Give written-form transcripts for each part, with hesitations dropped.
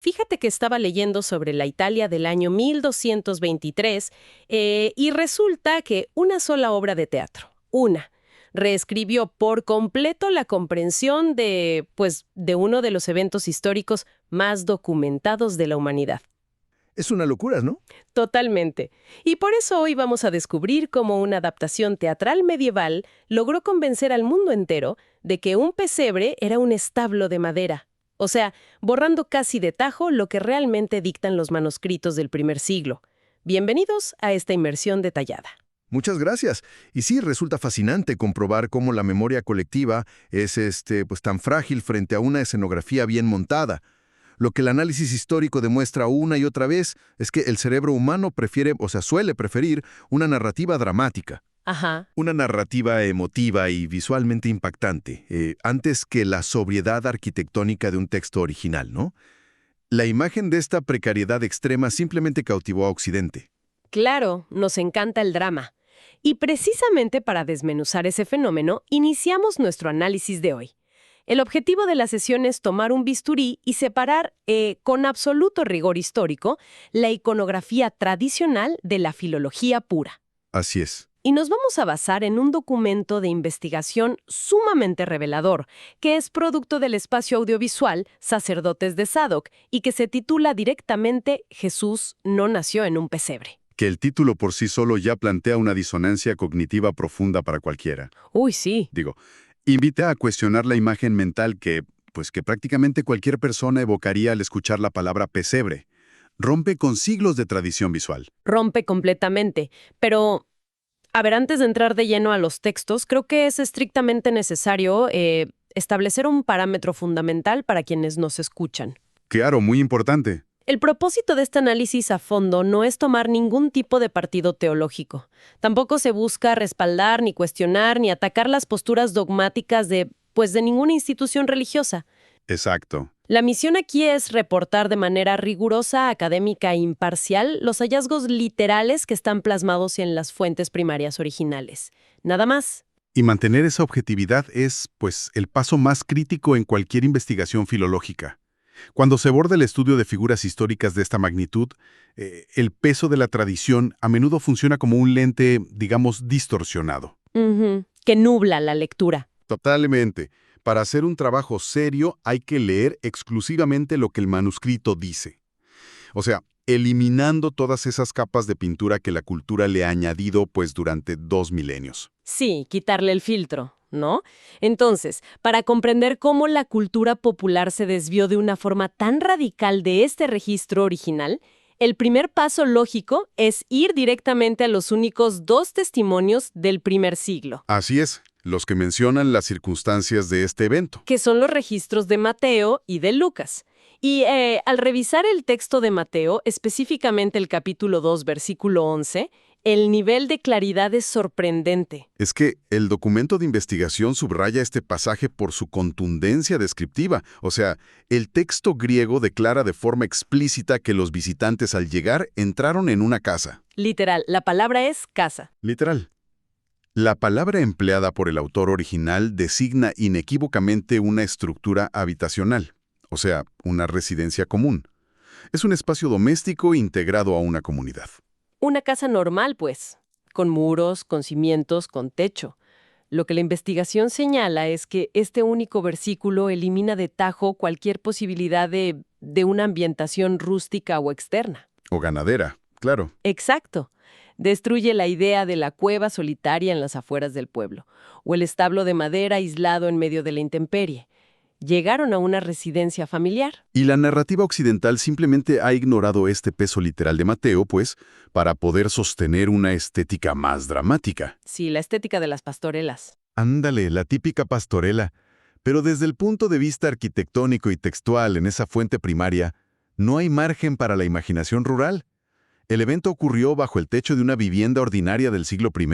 Fíjate que estaba leyendo sobre la Italia del año 1223 y resulta que una sola obra de teatro, reescribió por completo la comprensión de uno de los eventos históricos más documentados de la humanidad. Es una locura, ¿no? Totalmente. Y por eso hoy vamos a descubrir cómo una adaptación teatral medieval logró convencer al mundo entero de que un pesebre era un establo de madera. O sea, borrando casi de tajo lo que realmente dictan los manuscritos del primer siglo. Bienvenidos a esta inmersión detallada. Muchas gracias. Y sí, resulta fascinante comprobar cómo la memoria colectiva es pues tan frágil frente a una escenografía bien montada. Lo que el análisis histórico demuestra una y otra vez es que el cerebro humano suele preferir una narrativa dramática. Ajá. Una narrativa emotiva y visualmente impactante, antes que la sobriedad arquitectónica de un texto original, ¿no? La imagen de esta precariedad extrema simplemente cautivó a Occidente. Claro, nos encanta el drama. Y precisamente para desmenuzar ese fenómeno, iniciamos nuestro análisis de hoy. El objetivo de la sesión es tomar un bisturí y separar, con absoluto rigor histórico, la iconografía tradicional de la filología pura. Así es. Y nos vamos a basar en un documento de investigación sumamente revelador, que es producto del espacio audiovisual Sacerdotes de Sadoc y que se titula directamente Jesús no nació en un pesebre. Que el título por sí solo ya plantea una disonancia cognitiva profunda para cualquiera. Uy, sí. Invita a cuestionar la imagen mental que prácticamente cualquier persona evocaría al escuchar la palabra pesebre. Rompe con siglos de tradición visual. Rompe completamente. Pero, a ver, antes de entrar de lleno a los textos, creo que es estrictamente necesario establecer un parámetro fundamental para quienes nos escuchan. Claro, muy importante. El propósito de este análisis a fondo no es tomar ningún tipo de partido teológico. Tampoco se busca respaldar, ni cuestionar, ni atacar las posturas dogmáticas de ninguna institución religiosa. Exacto. La misión aquí es reportar de manera rigurosa, académica e imparcial los hallazgos literales que están plasmados en las fuentes primarias originales. Nada más. Y mantener esa objetividad es, el paso más crítico en cualquier investigación filológica. Cuando se aborda el estudio de figuras históricas de esta magnitud, el peso de la tradición a menudo funciona como un lente, digamos, distorsionado. Que nubla la lectura. Totalmente. Para hacer un trabajo serio hay que leer exclusivamente lo que el manuscrito dice. O sea, eliminando todas esas capas de pintura que la cultura le ha añadido durante 2 milenios. Sí, quitarle el filtro, ¿no? Entonces, para comprender cómo la cultura popular se desvió de una forma tan radical de este registro original, el primer paso lógico es ir directamente a los únicos 2 testimonios del primer siglo. Así es, los que mencionan las circunstancias de este evento. Que son los registros de Mateo y de Lucas. Y al revisar el texto de Mateo, específicamente el capítulo 2, versículo 11, el nivel de claridad es sorprendente. Es que el documento de investigación subraya este pasaje por su contundencia descriptiva. O sea, el texto griego declara de forma explícita que los visitantes al llegar entraron en una casa. Literal, la palabra es casa. Literal. La palabra empleada por el autor original designa inequívocamente una estructura habitacional, o sea, una residencia común. Es un espacio doméstico integrado a una comunidad. Una casa normal, pues, con muros, con cimientos, con techo. Lo que la investigación señala es que este único versículo elimina de tajo cualquier posibilidad de una ambientación rústica o externa. O ganadera, claro. Exacto. Destruye la idea de la cueva solitaria en las afueras del pueblo, o el establo de madera aislado en medio de la intemperie. Llegaron a una residencia familiar. Y la narrativa occidental simplemente ha ignorado este peso literal de Mateo, para poder sostener una estética más dramática. Sí, la estética de las pastorelas. Ándale, la típica pastorela. Pero desde el punto de vista arquitectónico y textual en esa fuente primaria, no hay margen para la imaginación rural. El evento ocurrió bajo el techo de una vivienda ordinaria del siglo I.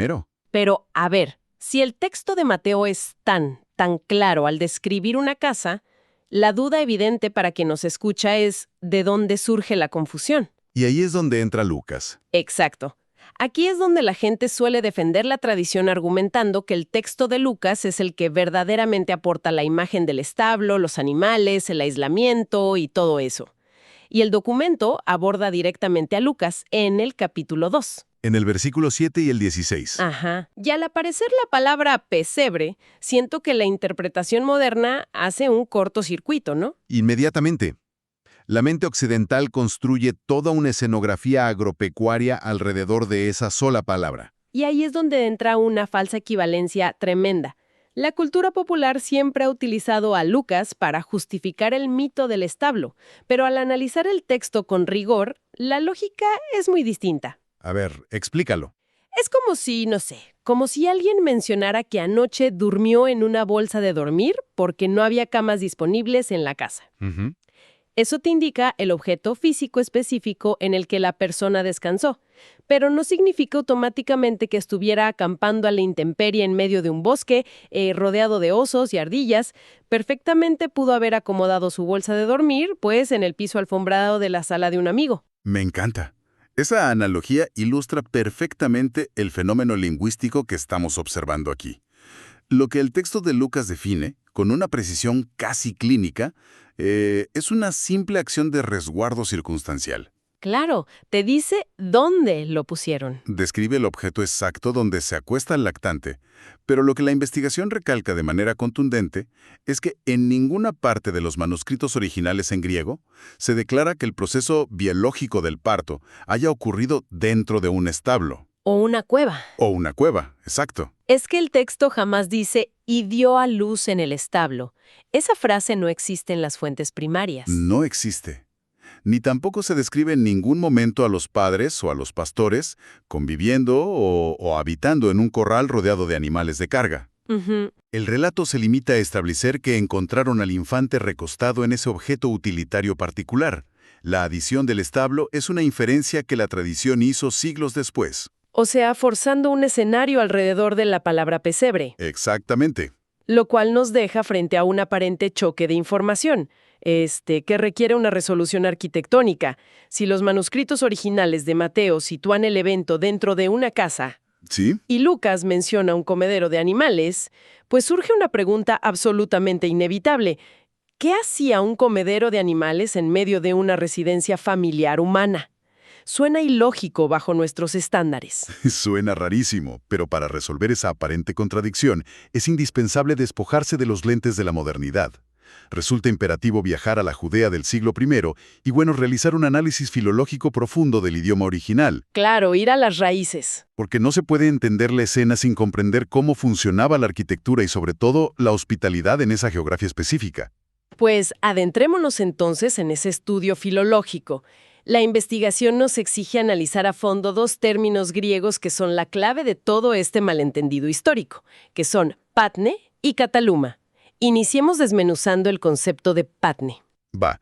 Pero, a ver, si el texto de Mateo es tan claro al describir una casa, la duda evidente para quien nos escucha es ¿de dónde surge la confusión? Y ahí es donde entra Lucas. Exacto. Aquí es donde la gente suele defender la tradición argumentando que el texto de Lucas es el que verdaderamente aporta la imagen del establo, los animales, el aislamiento y todo eso. y el documento aborda directamente a Lucas en el capítulo 2. En el versículo 7 y el 16. Ajá. Y al aparecer la palabra pesebre, siento que la interpretación moderna hace un cortocircuito, ¿no? Inmediatamente. La mente occidental construye toda una escenografía agropecuaria alrededor de esa sola palabra. Y ahí es donde entra una falsa equivalencia tremenda. La cultura popular siempre ha utilizado a Lucas para justificar el mito del establo, pero al analizar el texto con rigor, la lógica es muy distinta. A ver, explícalo. Es como si, no sé, como si alguien mencionara que anoche durmió en una bolsa de dormir porque no había camas disponibles en la casa. Ujú. Eso te indica el objeto físico específico en el que la persona descansó, pero no significa automáticamente que estuviera acampando a la intemperie en medio de un bosque, rodeado de osos y ardillas. Perfectamente pudo haber acomodado su bolsa de dormir, pues, en el piso alfombrado de la sala de un amigo. Me encanta. Esa analogía ilustra perfectamente el fenómeno lingüístico que estamos observando aquí. Lo que el texto de Lucas define, con una precisión casi clínica, es una simple acción de resguardo circunstancial. Claro, te dice dónde lo pusieron. Describe el objeto exacto donde se acuesta el lactante, pero lo que la investigación recalca de manera contundente es que en ninguna parte de los manuscritos originales en griego se declara que el proceso biológico del parto haya ocurrido dentro de un establo. O una cueva. O una cueva, exacto. Es que el texto jamás dice «y dio a luz en el establo». Esa frase no existe en las fuentes primarias. No existe. Ni tampoco se describe en ningún momento a los padres o a los pastores conviviendo o habitando en un corral rodeado de animales de carga. Ujú. El relato se limita a establecer que encontraron al infante recostado en ese objeto utilitario particular. La adición del establo es una inferencia que la tradición hizo siglos después. O sea, forzando un escenario alrededor de la palabra pesebre, Exactamente. lo cual nos deja frente a un aparente choque de información, que requiere una resolución arquitectónica. Si los manuscritos originales de Mateo sitúan el evento dentro de una casa ¿Sí? y Lucas menciona un comedero de animales, pues surge una pregunta absolutamente inevitable. ¿Qué hacía un comedero de animales en medio de una residencia familiar humana? Suena ilógico bajo nuestros estándares. Suena rarísimo, pero para resolver esa aparente contradicción es indispensable despojarse de los lentes de la modernidad. Resulta imperativo viajar a la Judea del siglo I y, bueno, realizar un análisis filológico profundo del idioma original, Claro, ir a las raíces. porque no se puede entender la escena sin comprender cómo funcionaba la arquitectura y, sobre todo, la hospitalidad en esa geografía específica. Pues adentrémonos entonces en ese estudio filológico. La investigación nos exige analizar a fondo dos términos griegos que son la clave de todo este malentendido histórico, que son patne y kataluma. Iniciemos desmenuzando el concepto de patne. Va.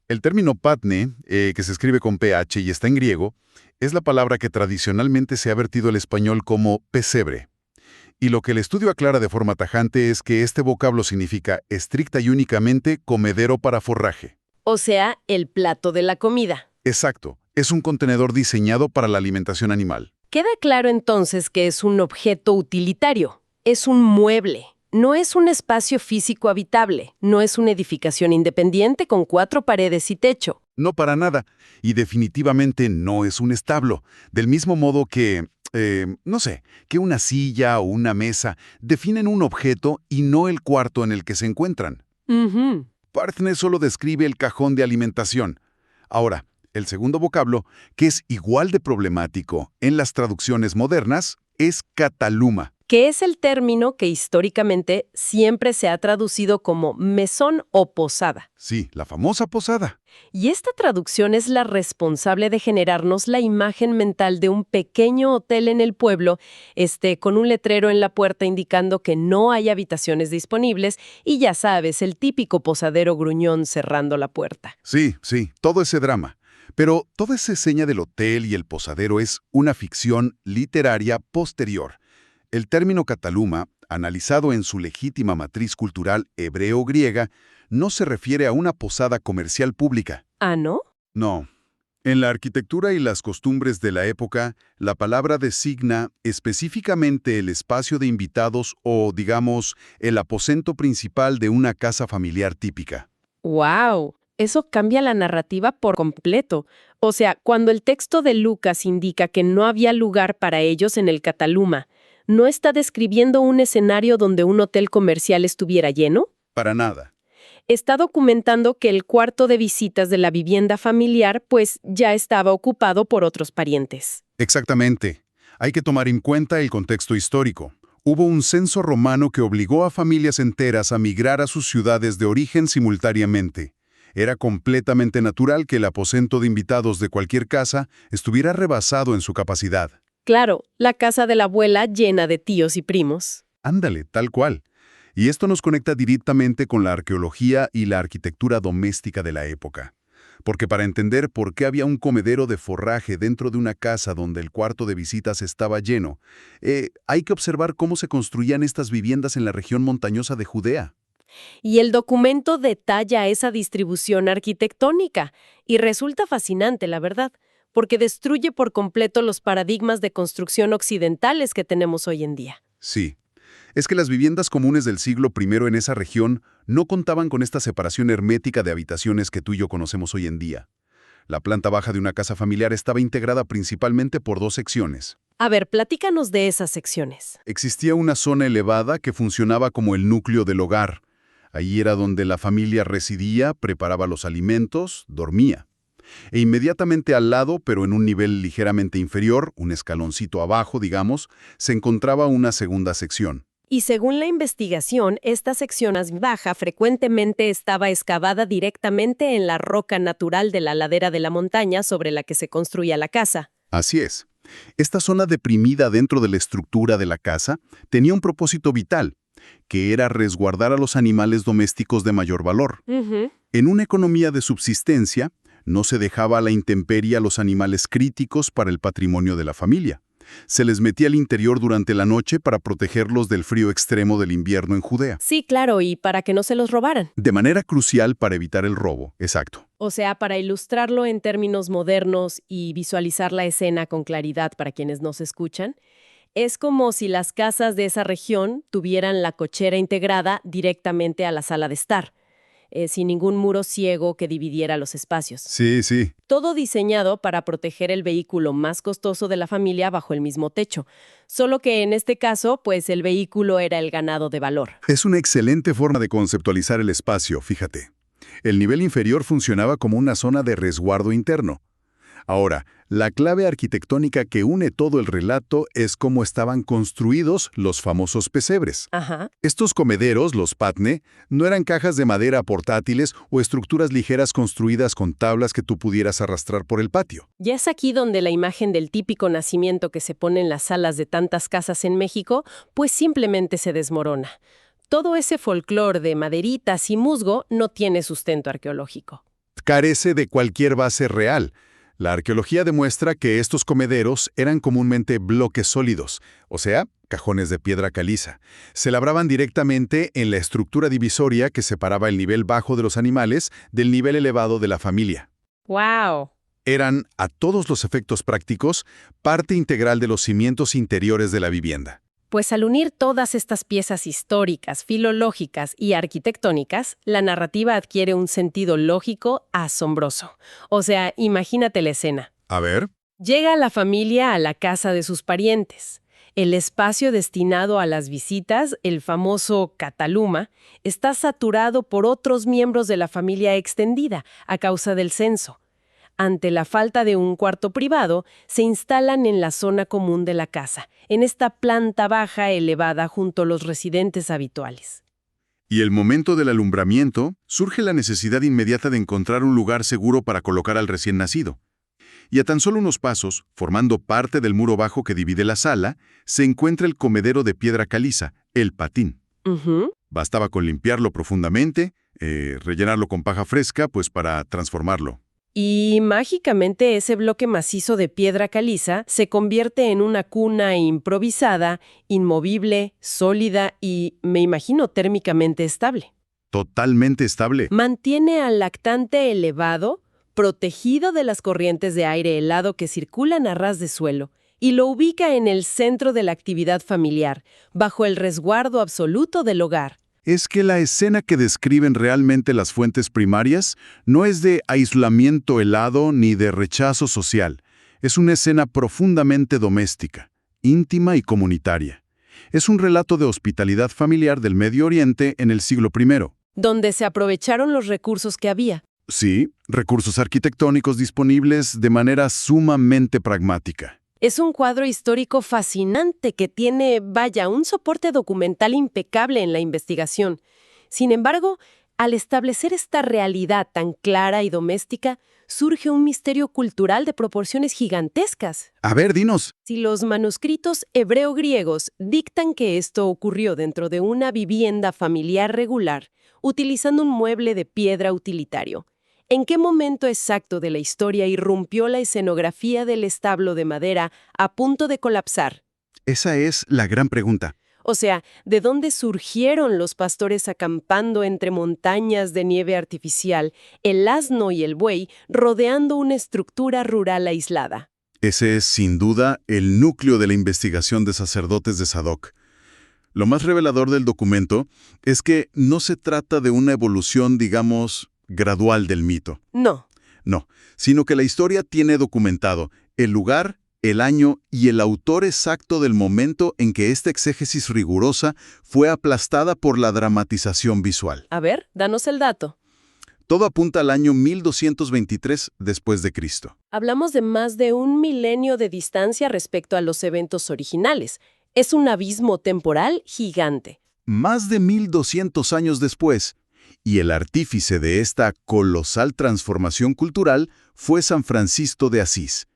El término patne, que se escribe con PH y está en griego, es la palabra que tradicionalmente se ha vertido al español como pesebre. Y lo que el estudio aclara de forma tajante es que este vocablo significa estricta y únicamente comedero para forraje. O sea, el plato de la comida. Exacto, es un contenedor diseñado para la alimentación animal. Queda claro entonces que es un objeto utilitario, es un mueble. No es un espacio físico habitable, no es una edificación independiente con 4 paredes y techo. No para nada, y definitivamente no es un establo, del mismo modo que, no sé, que una silla o una mesa definen un objeto y no el cuarto en el que se encuentran. Ujú. Partne solo describe el cajón de alimentación. Ahora, el segundo vocablo, que es igual de problemático en las traducciones modernas, es kataluma. Que es el término que históricamente siempre se ha traducido como mesón o posada. Sí, la famosa posada. Y esta traducción es la responsable de generarnos la imagen mental de un pequeño hotel en el pueblo, con un letrero en la puerta indicando que no hay habitaciones disponibles y ya sabes, el típico posadero gruñón cerrando la puerta. Sí, todo ese drama. Pero toda esa seña del hotel y el posadero es una ficción literaria posterior. El término kataluma, analizado en su legítima matriz cultural hebreo-griega, no se refiere a una posada comercial pública. ¿Ah, no? No. En la arquitectura y las costumbres de la época, la palabra designa específicamente el espacio de invitados o, digamos, el aposento principal de una casa familiar típica. ¡Wow! Eso cambia la narrativa por completo. O sea, cuando el texto de Lucas indica que no había lugar para ellos en el Cataluma, ¿no está describiendo un escenario donde un hotel comercial estuviera lleno? Para nada. Está documentando que el cuarto de visitas de la vivienda familiar pues ya estaba ocupado por otros parientes. Exactamente. Hay que tomar en cuenta el contexto histórico. Hubo un censo romano que obligó a familias enteras a migrar a sus ciudades de origen simultáneamente. Era completamente natural que el aposento de invitados de cualquier casa estuviera rebasado en su capacidad. Claro, la casa de la abuela llena de tíos y primos. Ándale, tal cual. Y esto nos conecta directamente con la arqueología y la arquitectura doméstica de la época. Porque para entender por qué había un comedero de forraje dentro de una casa donde el cuarto de visitas estaba lleno, hay que observar cómo se construían estas viviendas en la región montañosa de Judea. Y el documento detalla esa distribución arquitectónica. Y resulta fascinante, la verdad, porque destruye por completo los paradigmas de construcción occidentales que tenemos hoy en día. Sí. Es que las viviendas comunes del siglo I en esa región no contaban con esta separación hermética de habitaciones que tú y yo conocemos hoy en día. La planta baja de una casa familiar estaba integrada principalmente por 2 secciones. A ver, platícanos de esas secciones. Existía una zona elevada que funcionaba como el núcleo del hogar. Allí era donde la familia residía, preparaba los alimentos, dormía. E inmediatamente al lado, pero en un nivel ligeramente inferior, un escaloncito abajo, digamos, se encontraba una segunda sección. Y según la investigación, esta sección más baja frecuentemente estaba excavada directamente en la roca natural de la ladera de la montaña sobre la que se construía la casa. Así es. Esta zona deprimida dentro de la estructura de la casa tenía un propósito vital, que era resguardar a los animales domésticos de mayor valor. En una economía de subsistencia, no se dejaba a la intemperie a los animales críticos para el patrimonio de la familia. Se les metía al interior durante la noche para protegerlos del frío extremo del invierno en Judea. Sí, claro, y para que no se los robaran. De manera crucial para evitar el robo, exacto. O sea, para ilustrarlo en términos modernos y visualizar la escena con claridad para quienes nos escuchan, es como si las casas de esa región tuvieran la cochera integrada directamente a la sala de estar, sin ningún muro ciego que dividiera los espacios. Sí, sí. Todo diseñado para proteger el vehículo más costoso de la familia bajo el mismo techo. Solo que en este caso, pues el vehículo era el ganado de valor. Es una excelente forma de conceptualizar el espacio, fíjate. El nivel inferior funcionaba como una zona de resguardo interno. Ahora, la clave arquitectónica que une todo el relato es cómo estaban construidos los famosos pesebres. Ajá. Estos comederos, los patne, no eran cajas de madera portátiles o estructuras ligeras construidas con tablas que tú pudieras arrastrar por el patio. Ya es aquí donde la imagen del típico nacimiento que se pone en las salas de tantas casas en México, pues simplemente se desmorona. Todo ese folclore de maderitas y musgo no tiene sustento arqueológico. Carece de cualquier base real. La arqueología demuestra que estos comederos eran comúnmente bloques sólidos, o sea, cajones de piedra caliza. Se labraban directamente en la estructura divisoria que separaba el nivel bajo de los animales del nivel elevado de la familia. ¡Wow! Eran, a todos los efectos prácticos, parte integral de los cimientos interiores de la vivienda. Pues al unir todas estas piezas históricas, filológicas y arquitectónicas, la narrativa adquiere un sentido lógico asombroso. O sea, imagínate la escena. A ver. Llega la familia a la casa de sus parientes. El espacio destinado a las visitas, el famoso Cataluma, está saturado por otros miembros de la familia extendida a causa del censo. Ante la falta de un cuarto privado, se instalan en la zona común de la casa, en esta planta baja elevada junto a los residentes habituales. Y el momento del alumbramiento, surge la necesidad inmediata de encontrar un lugar seguro para colocar al recién nacido. Y a tan solo unos pasos, formando parte del muro bajo que divide la sala, se encuentra el comedero de piedra caliza, el patín. Bastaba con limpiarlo profundamente, rellenarlo con paja fresca, pues para transformarlo. Y mágicamente ese bloque macizo de piedra caliza se convierte en una cuna improvisada, inmovible, sólida y, me imagino, térmicamente estable. Totalmente estable. Mantiene al lactante elevado, protegido de las corrientes de aire helado que circulan a ras de suelo, y lo ubica en el centro de la actividad familiar, bajo el resguardo absoluto del hogar. es que la escena que describen realmente las fuentes primarias no es de aislamiento helado ni de rechazo social. Es una escena profundamente doméstica, íntima y comunitaria. Es un relato de hospitalidad familiar del Medio Oriente en el siglo I. Donde se aprovecharon los recursos que había. Sí, recursos arquitectónicos disponibles de manera sumamente pragmática. Es un cuadro histórico fascinante que tiene, vaya, un soporte documental impecable en la investigación. Sin embargo, al establecer esta realidad tan clara y doméstica, surge un misterio cultural de proporciones gigantescas. A ver, dinos. Si los manuscritos hebreo-griegos dictan que esto ocurrió dentro de una vivienda familiar regular, utilizando un mueble de piedra utilitario, ¿en qué momento exacto de la historia irrumpió la escenografía del establo de madera a punto de colapsar? Esa es la gran pregunta. O sea, ¿de dónde surgieron los pastores acampando entre montañas de nieve artificial, el asno y el buey rodeando una estructura rural aislada? Ese es, sin duda, el núcleo de la investigación de sacerdotes de Sadoc. Lo más revelador del documento es que no se trata de una evolución, digamos, gradual del mito. No. No, sino que la historia tiene documentado el lugar, el año y el autor exacto del momento en que esta exégesis rigurosa fue aplastada por la dramatización visual. A ver, danos el dato. Todo apunta al año 1223 después de Cristo. Hablamos de más de un milenio de distancia respecto a los eventos originales. Es un abismo temporal gigante. Más de 1200 años después, y el artífice de esta colosal transformación cultural fue San Francisco de Asís.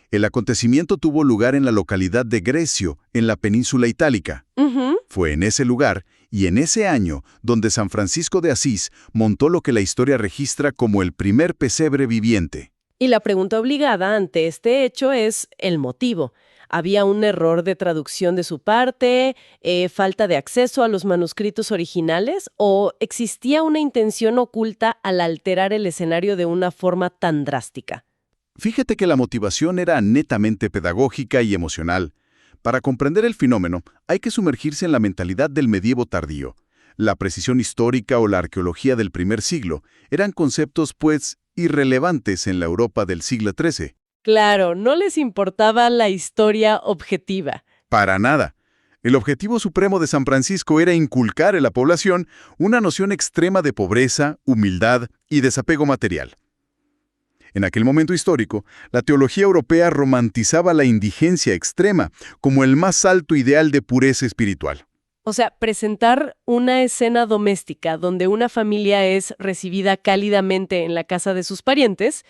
El acontecimiento tuvo lugar en la localidad de Grecio, en la península itálica. Fue en ese lugar y en ese año donde San Francisco de Asís montó lo que la historia registra como el primer pesebre viviente. Y la pregunta obligada ante este hecho es el motivo. ¿Había un error de traducción de su parte, falta de acceso a los manuscritos originales o existía una intención oculta al alterar el escenario de una forma tan drástica? Fíjate que la motivación era netamente pedagógica y emocional. Para comprender el fenómeno, hay que sumergirse en la mentalidad del medievo tardío. La precisión histórica o la arqueología del primer siglo eran conceptos, pues, irrelevantes en la Europa del siglo XIII. Claro, no les importaba la historia objetiva. Para nada. El objetivo supremo de San Francisco era inculcar en la población una noción extrema de pobreza, humildad y desapego material. En aquel momento histórico, la teología europea romantizaba la indigencia extrema como el más alto ideal de pureza espiritual. O sea, presentar una escena doméstica donde una familia es recibida cálidamente en la casa de sus parientes,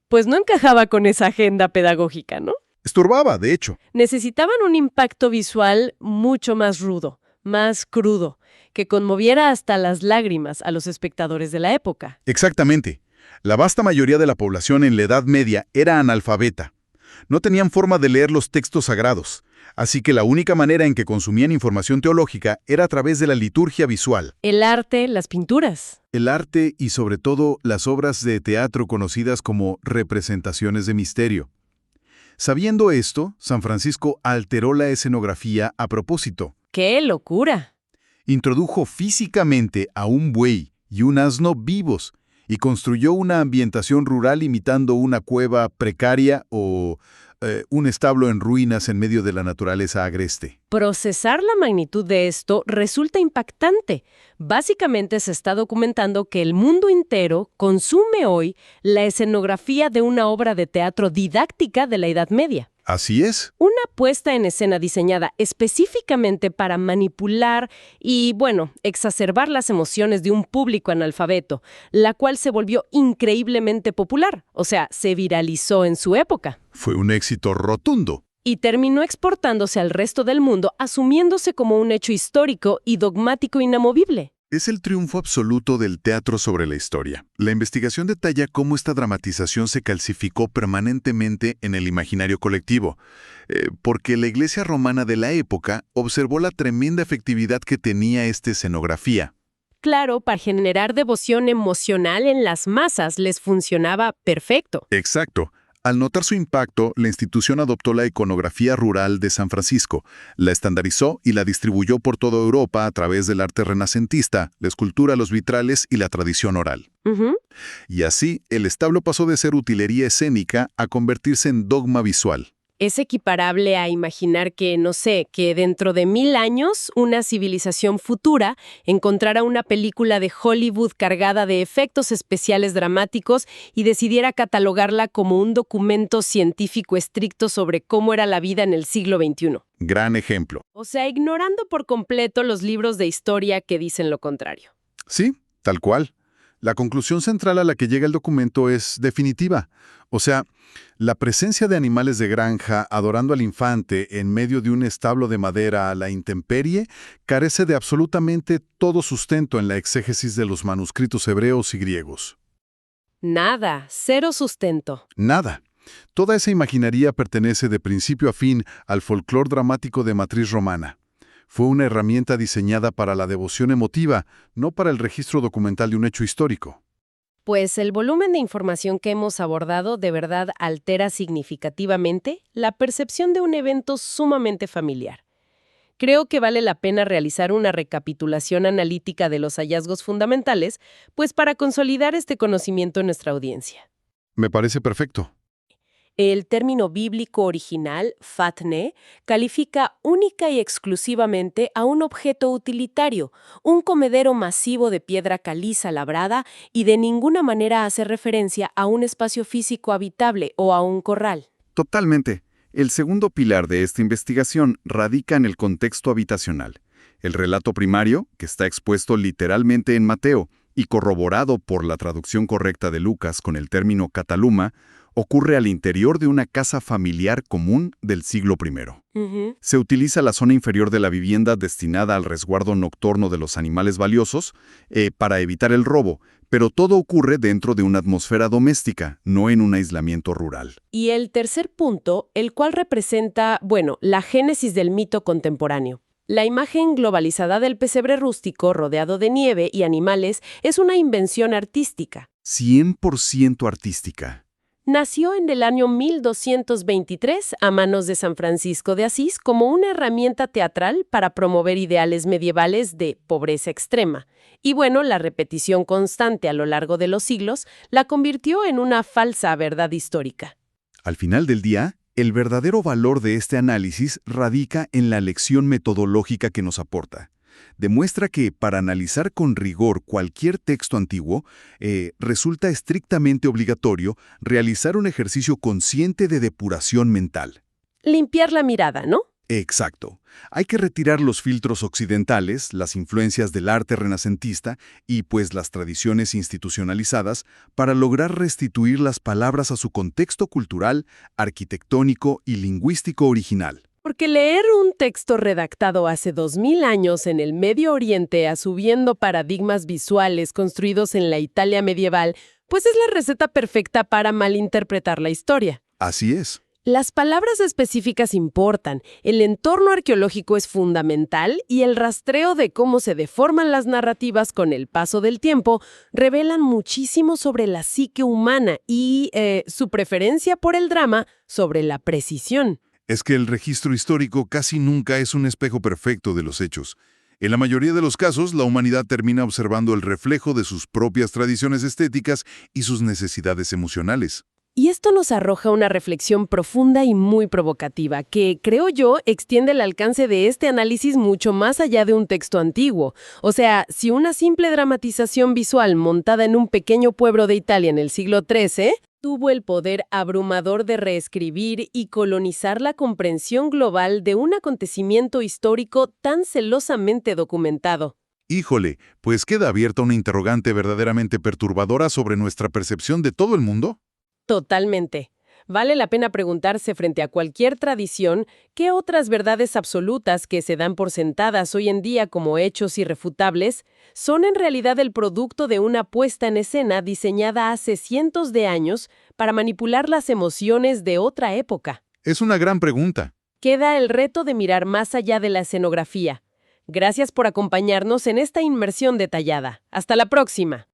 pues no encajaba con esa agenda pedagógica, ¿no? Estorbaba, de hecho. Necesitaban un impacto visual mucho más rudo, más crudo, que conmoviera hasta las lágrimas a los espectadores de la época. Exactamente. La vasta mayoría de la población en la Edad Media era analfabeta. No tenían forma de leer los textos sagrados, así que la única manera en que consumían información teológica era a través de la liturgia visual. El arte, las pinturas. El arte y sobre todo las obras de teatro conocidas como representaciones de misterio. Sabiendo esto, San Francisco alteró la escenografía a propósito. ¡Qué locura! Introdujo físicamente a un buey y un asno vivos y construyó una ambientación rural imitando una cueva precaria o un establo en ruinas en medio de la naturaleza agreste. Procesar la magnitud de esto resulta impactante. Básicamente se está documentando que el mundo entero consume hoy la escenografía de una obra de teatro didáctica de la Edad Media. Así es. Una puesta en escena diseñada específicamente para manipular y, bueno, exacerbar las emociones de un público analfabeto, la cual se volvió increíblemente popular, o sea, se viralizó en su época. Fue un éxito rotundo. Y terminó exportándose al resto del mundo, asumiéndose como un hecho histórico y dogmático inamovible. Es el triunfo absoluto del teatro sobre la historia. La investigación detalla cómo esta dramatización se calcificó permanentemente en el imaginario colectivo, porque la Iglesia romana de la época observó la tremenda efectividad que tenía esta escenografía. Claro, para generar devoción emocional en las masas les funcionaba perfecto. Exacto. Al notar su impacto, la institución adoptó la iconografía rural de San Francisco, la estandarizó y la distribuyó por toda Europa a través del arte renacentista, la escultura, los vitrales y la tradición oral. Ujú. Y así, el establo pasó de ser utilería escénica a convertirse en dogma visual. Es equiparable a imaginar que, no sé, que dentro de 1000 años una civilización futura encontrara una película de Hollywood cargada de efectos especiales dramáticos y decidiera catalogarla como un documento científico estricto sobre cómo era la vida en el siglo XXI. Gran ejemplo. O sea, ignorando por completo los libros de historia que dicen lo contrario. Sí, tal cual. La conclusión central a la que llega el documento es definitiva. O sea, la presencia de animales de granja adorando al infante en medio de un establo de madera a la intemperie carece de absolutamente todo sustento en la exégesis de los manuscritos hebreos y griegos. Nada, cero sustento. Nada. Toda esa imaginería pertenece de principio a fin al folclore dramático de matriz romana. Fue una herramienta diseñada para la devoción emotiva, no para el registro documental de un hecho histórico. Pues el volumen de información que hemos abordado de verdad altera significativamente la percepción de un evento sumamente familiar. Creo que vale la pena realizar una recapitulación analítica de los hallazgos fundamentales, pues para consolidar este conocimiento en nuestra audiencia. Me parece perfecto. El término bíblico original, fatne, califica única y exclusivamente a un objeto utilitario, un comedero masivo de piedra caliza labrada y de ninguna manera hace referencia a un espacio físico habitable o a un corral. Totalmente. El segundo pilar de esta investigación radica en el contexto habitacional. El relato primario, que está expuesto literalmente en Mateo y corroborado por la traducción correcta de Lucas con el término cataluma, ocurre al interior de una casa familiar común del siglo I. Se utiliza la zona inferior de la vivienda destinada al resguardo nocturno de los animales valiosos para evitar el robo, pero todo ocurre dentro de una atmósfera doméstica, no en un aislamiento rural. Y el tercer punto, el cual representa, la génesis del mito contemporáneo. La imagen globalizada del pesebre rústico rodeado de nieve y animales es una invención artística. 100% artística. Nació en el año 1223 a manos de San Francisco de Asís como una herramienta teatral para promover ideales medievales de pobreza extrema. Y la repetición constante a lo largo de los siglos la convirtió en una falsa verdad histórica. Al final del día, el verdadero valor de este análisis radica en la lección metodológica que nos aporta. Demuestra que para analizar con rigor cualquier texto antiguo, resulta estrictamente obligatorio realizar un ejercicio consciente de depuración mental. Limpiar la mirada, ¿no? Exacto. Hay que retirar los filtros occidentales, las influencias del arte renacentista y las tradiciones institucionalizadas para lograr restituir las palabras a su contexto cultural, arquitectónico y lingüístico original. Porque leer un texto redactado hace 2000 años en el Medio Oriente asumiendo paradigmas visuales construidos en la Italia medieval, es la receta perfecta para malinterpretar la historia. Así es. Las palabras específicas importan, el entorno arqueológico es fundamental y el rastreo de cómo se deforman las narrativas con el paso del tiempo revelan muchísimo sobre la psique humana y su preferencia por el drama sobre la precisión. Es que el registro histórico casi nunca es un espejo perfecto de los hechos. En la mayoría de los casos, la humanidad termina observando el reflejo de sus propias tradiciones estéticas y sus necesidades emocionales. Y esto nos arroja una reflexión profunda y muy provocativa, que, creo yo, extiende el alcance de este análisis mucho más allá de un texto antiguo. O sea, si una simple dramatización visual montada en un pequeño pueblo de Italia en el siglo XIII tuvo el poder abrumador de reescribir y colonizar la comprensión global de un acontecimiento histórico tan celosamente documentado. Híjole, pues queda abierta una interrogante verdaderamente perturbadora sobre nuestra percepción de todo el mundo. Totalmente. Vale la pena preguntarse frente a cualquier tradición qué otras verdades absolutas que se dan por sentadas hoy en día como hechos irrefutables son en realidad el producto de una puesta en escena diseñada hace cientos de años para manipular las emociones de otra época. Es una gran pregunta. Queda el reto de mirar más allá de la escenografía. Gracias por acompañarnos en esta inmersión detallada. Hasta la próxima.